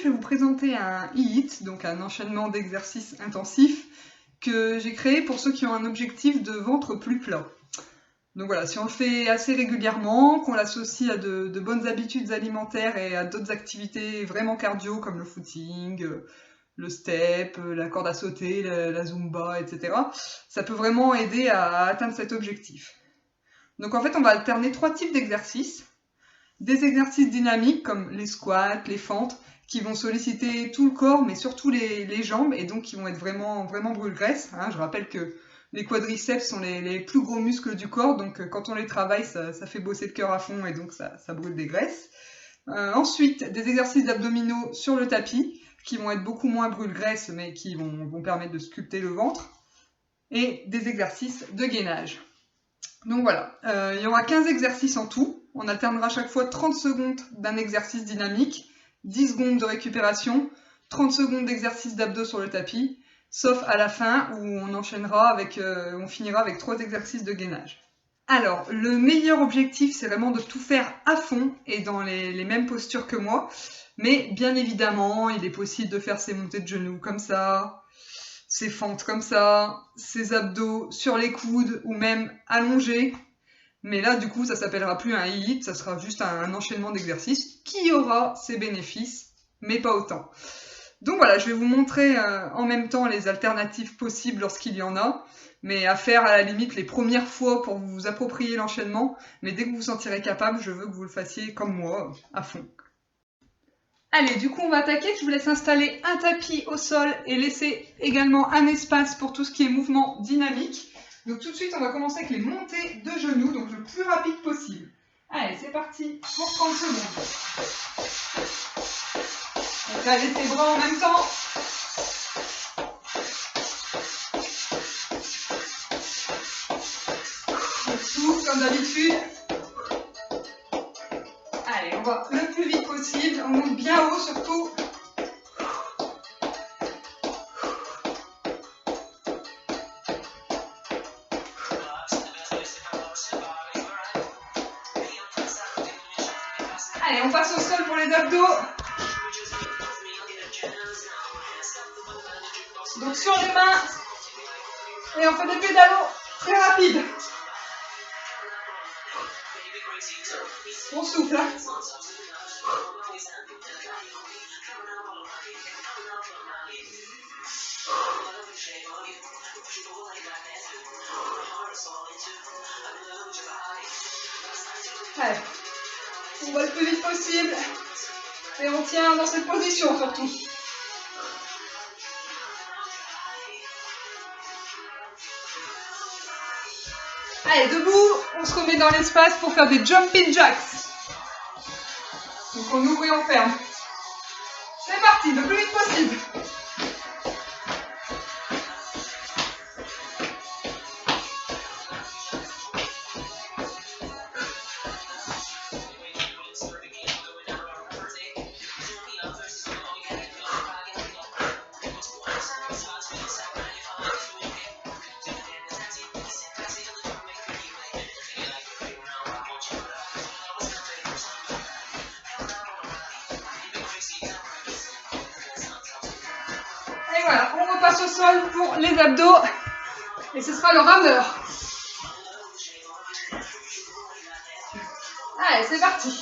je vais vous présenter un HIIT, donc un enchaînement d'exercices intensifs, que j'ai créé pour ceux qui ont un objectif de ventre plus plat. Donc voilà, si on le fait assez régulièrement, qu'on l'associe à de bonnes habitudes alimentaires et à d'autres activités vraiment cardio comme le footing, le step, la corde à sauter, la zumba, etc. Ça peut vraiment aider à atteindre cet objectif. Donc en fait, on va alterner 3 types d'exercices. Des exercices dynamiques comme les squats, les fentes, qui vont solliciter tout le corps, mais surtout les jambes, et donc qui vont être vraiment brûle-graisse. Hein. Je rappelle que les quadriceps sont les plus gros muscles du corps, donc quand on les travaille, ça fait bosser le cœur à fond, et donc ça brûle des graisses. Ensuite, des exercices d'abdominaux sur le tapis, qui vont être beaucoup moins brûle-graisse, mais qui vont permettre de sculpter le ventre. Et des exercices de gainage. Donc voilà, il y aura 15 exercices en tout. On alternera chaque fois 30 secondes d'un exercice dynamique, 10 secondes de récupération, 30 secondes d'exercice d'abdos sur le tapis, sauf à la fin où on finira avec 3 exercices de gainage. Alors, le meilleur objectif, c'est vraiment de tout faire à fond et dans les mêmes postures que moi. Mais bien évidemment, il est possible de faire ses montées de genoux comme ça, ses fentes comme ça, ses abdos sur les coudes ou même allongés. Mais là, du coup, ça s'appellera plus un HIIT, ça sera juste un enchaînement d'exercices qui aura ses bénéfices, mais pas autant. Donc voilà, je vais vous montrer en même temps les alternatives possibles lorsqu'il y en a, mais à faire à la limite les premières fois pour vous approprier l'enchaînement. Mais dès que vous vous sentirez capable, je veux que vous le fassiez comme moi, à fond. Allez, du coup, on va attaquer. Je vous laisse installer un tapis au sol et laisser également un espace pour tout ce qui est mouvement dynamique. Donc tout de suite, on va commencer avec les montées de genoux, donc le plus rapide possible. Allez, c'est parti pour 30 secondes. Donc allez, les bras en même temps. On souffle comme d'habitude. Allez, on va le plus vite possible. On monte bien haut surtout. Allez, on passe au sol pour les abdos. Donc sur les mains. Et on fait des pédalos très rapides. On souffle. Hein. Allez. On va le plus vite possible. Et on tient dans cette position surtout. Allez, debout, on se remet dans l'espace pour faire des jumping jacks. Donc on ouvre et on ferme. C'est parti, le plus vite possible. Et voilà, on repasse au sol pour les abdos. Et ce sera le rameur. Allez, c'est parti.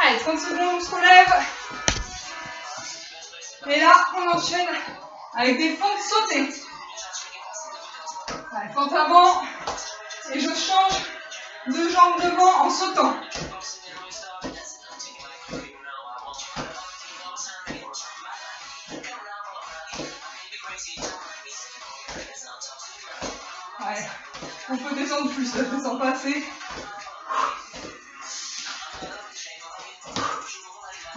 Allez, 30 secondes, on se relève. Et là, on enchaîne avec des fentes sautées. Allez, fente avant. Et je change de jambe devant en sautant. Ouais, on peut descendre plus, ça descend pas assez.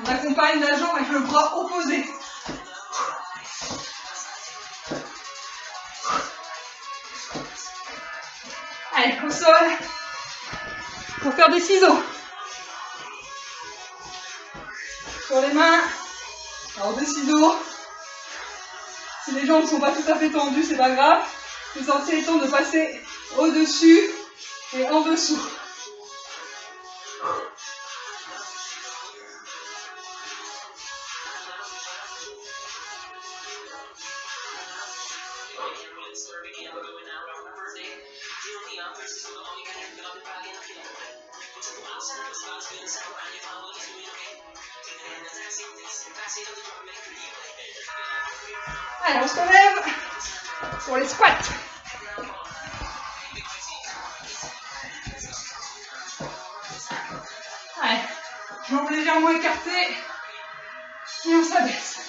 On accompagne la jambe avec le bras opposé. Allez, au sol. Pour faire des ciseaux. Sur les mains. Alors des ciseaux. Si les jambes ne sont pas tout à fait tendues, c'est pas grave. L'essentiel étant de passer au-dessus et en dessous. Allez, on se relève pour les squats. Allez, jambes légèrement écartées et on s'abaisse.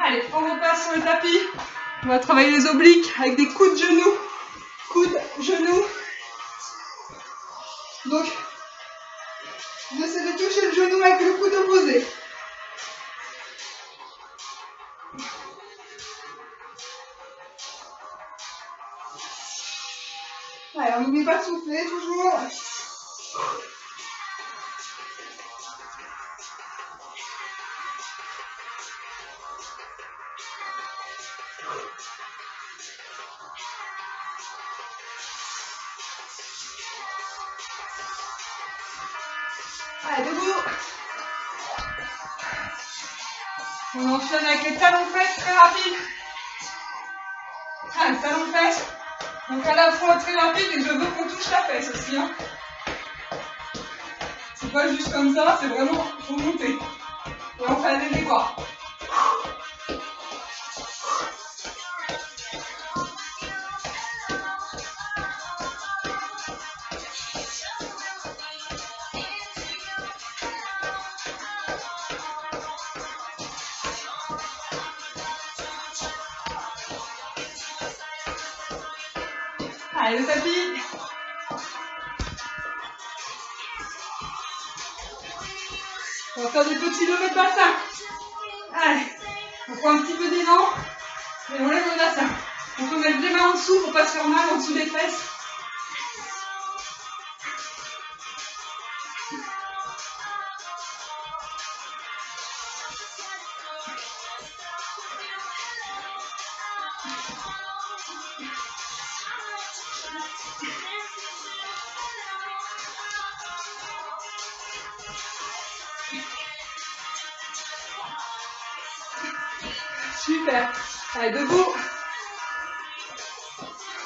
Allez, on repasse sur le tapis. On va travailler les obliques avec des coudes de genoux. Coudes, genoux. Donc, on essaie de toucher le genou avec le coude opposé. Allez, on n'oublie pas de souffler, toujours. Allez, debout. On enchaîne avec les talons-fesses très rapides. Allez, talons-fesses. Donc à la fois très rapide et je veux qu'on touche la fesse aussi. Hein. C'est pas juste comme ça, c'est vraiment, il faut monter. Et on fait aller les bras. Allez, le tapis. On va faire des petits levés de bassin. Allez, on prend un petit peu d'élan et on lève le bassin. On peut mettre les mains en dessous pour pas se faire mal en dessous des fesses. Super. Allez, debout.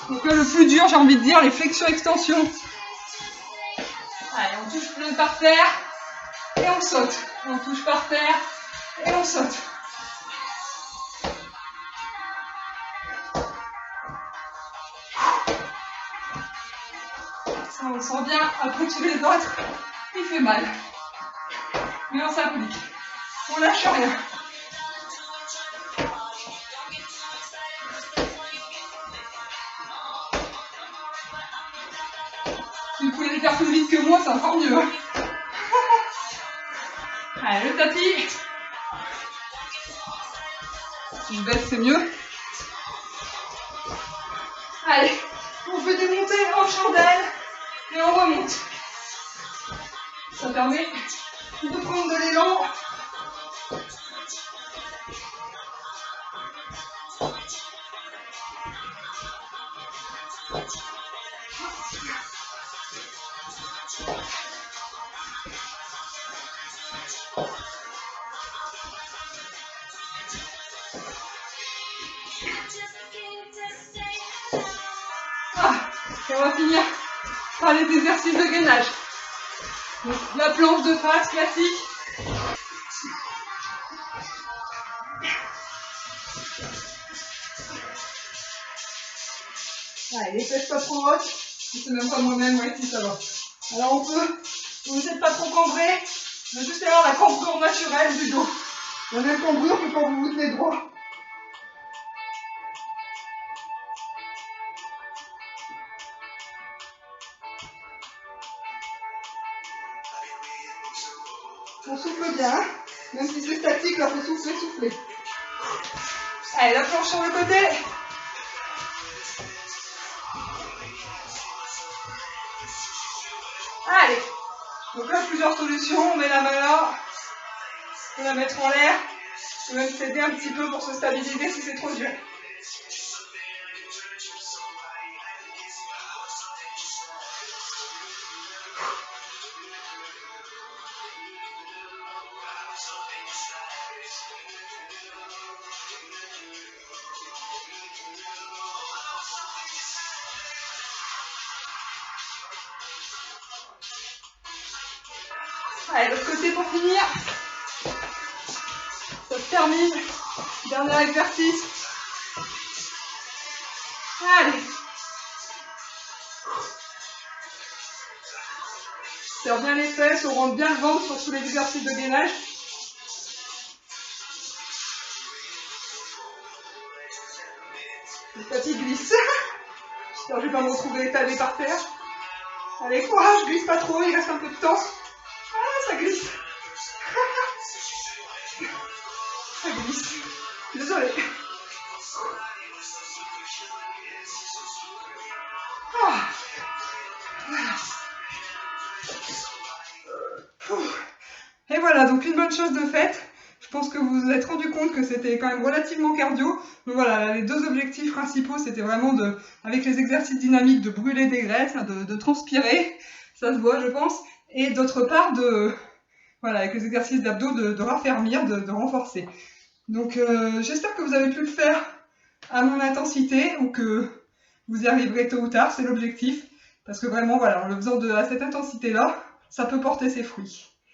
Donc là, le plus dur, j'ai envie de dire, les flexions-extensions. Allez, on touche par terre et on saute. On touche par terre et on saute. Ça, on le sent bien. Après tous les autres, il fait mal. Mais on s'applique. On lâche rien. Si vous pouvez les faire plus vite que moi, c'est encore mieux. Hein. Allez, le tapis. Si je baisse, c'est mieux. Allez, on fait des montées en chandelle et on remonte. Ça permet de prendre de l'élan. Et on va finir par les exercices de gainage. Donc, la planche de face classique. Allez, les fesses pas trop hautes. C'est même pas moi-même, ouais, si ça va. Alors on peut, vous n'êtes pas trop cambré, mais juste avoir la cambrure naturelle du dos. La même cambrure que quand vous vous tenez droit. On souffle bien, même si c'est statique, là, faut souffler, souffler. Allez, la planche sur le côté. Allez. Donc là, plusieurs solutions. On met la main là. On peut la mettre en l'air. On peut même s'aider un petit peu pour se stabiliser si c'est trop dur. Allez, l'autre côté pour finir. Ça se termine. Dernier exercice. Allez. Serre bien les fesses, on rentre bien le ventre sur tous les exercices de gainage. Le tapis glisse. J'espère que je ne vais pas me retrouver étalé par terre. Allez, courage, glisse pas trop, il reste un peu de temps. Ah, ça glisse. Ça glisse. Désolée. Ah. Et voilà, donc une bonne chose de faite. Je pense que vous vous êtes rendu compte que c'était quand même relativement cardio. Donc voilà, les deux objectifs principaux, c'était vraiment avec les exercices dynamiques, de brûler des graisses, de transpirer. Ça se voit, je pense. Et d'autre part, voilà, avec les exercices d'abdos, de raffermir, de renforcer. Donc j'espère que vous avez pu le faire à mon intensité ou que vous y arriverez tôt ou tard, c'est l'objectif. Parce que vraiment, voilà, en le faisant à cette intensité-là, ça peut porter ses fruits.